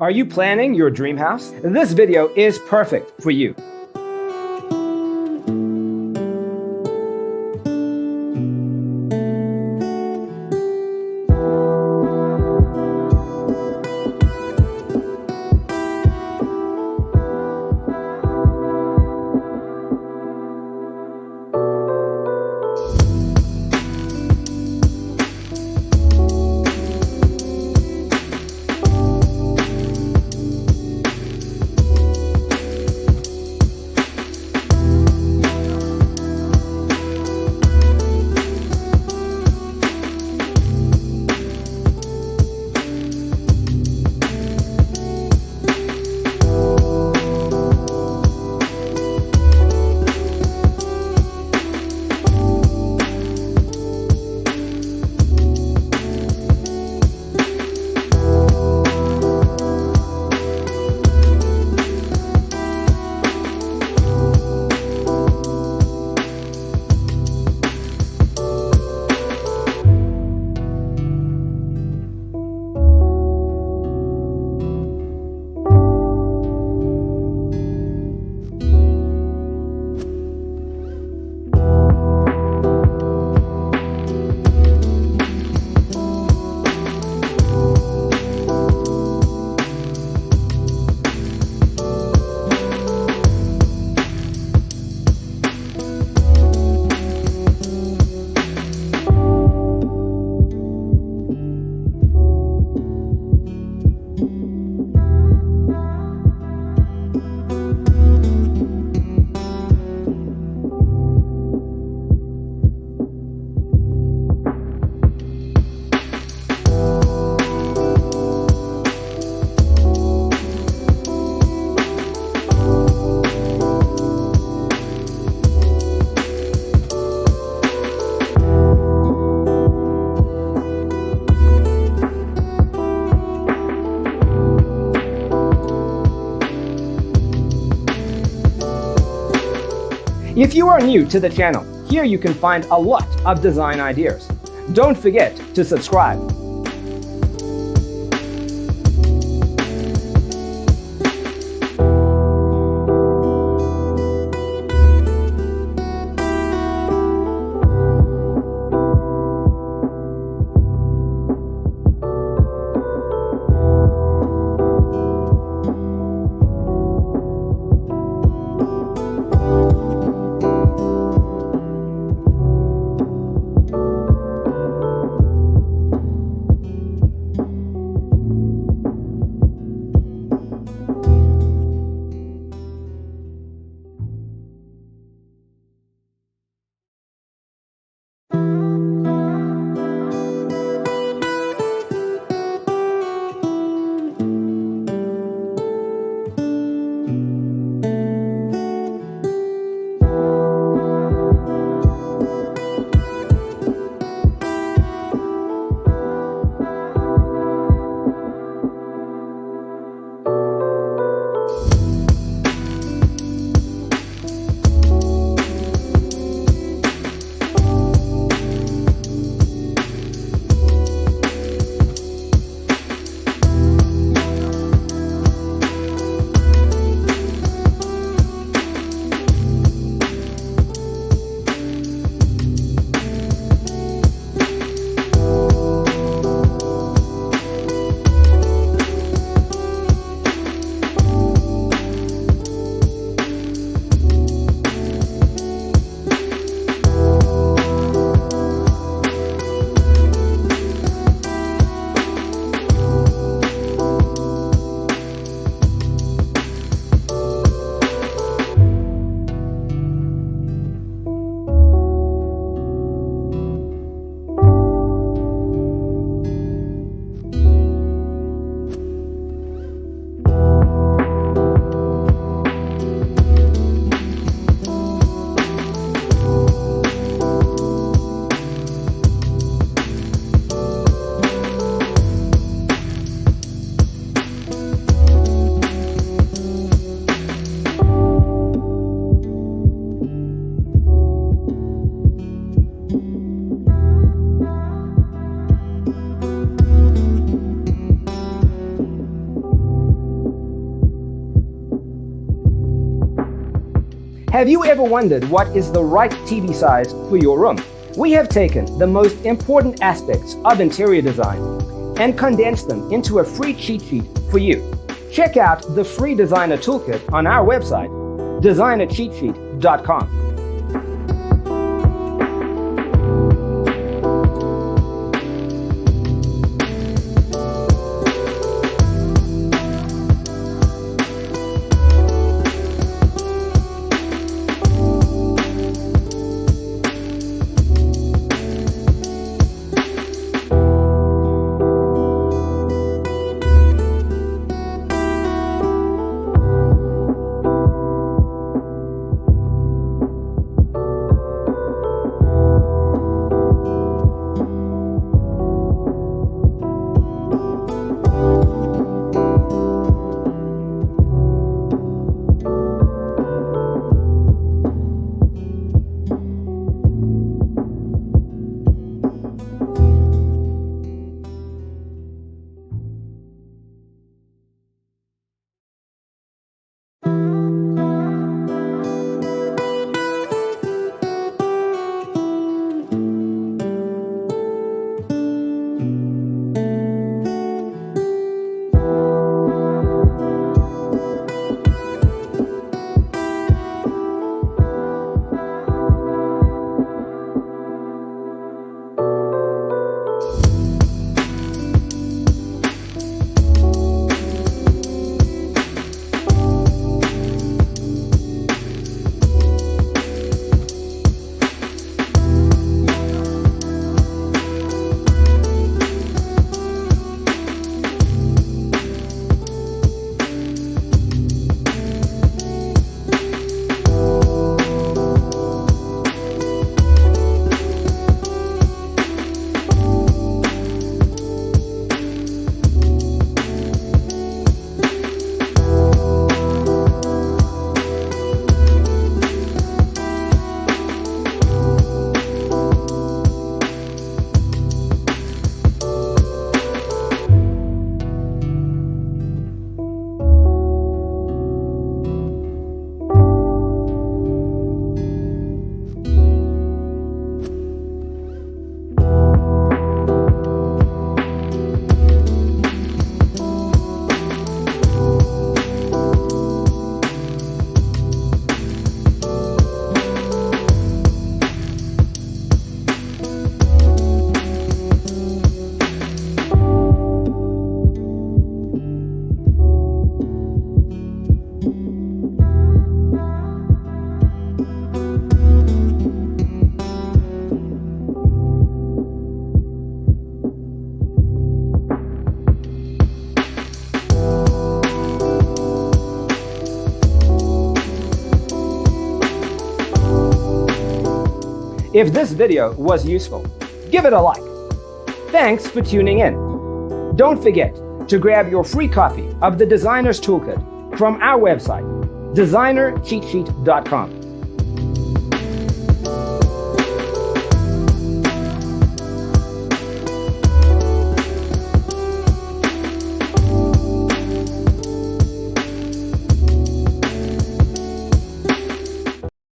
Are you planning your dream house? This video is perfect for you. If you are new to the channel, here you can find a lot of design ideas. Don't forget to subscribe. Have you ever wondered what is the right TV size for your room? We have taken the most important aspects of interior design and condensed them into a free cheat sheet for you. Check out the free designer toolkit on our website, designercheatsheet.com. If this video was useful, give it a like. Thanks for tuning in. Don't forget to grab your free copy of the Designer's Toolkit from our website, designercheatsheet.com.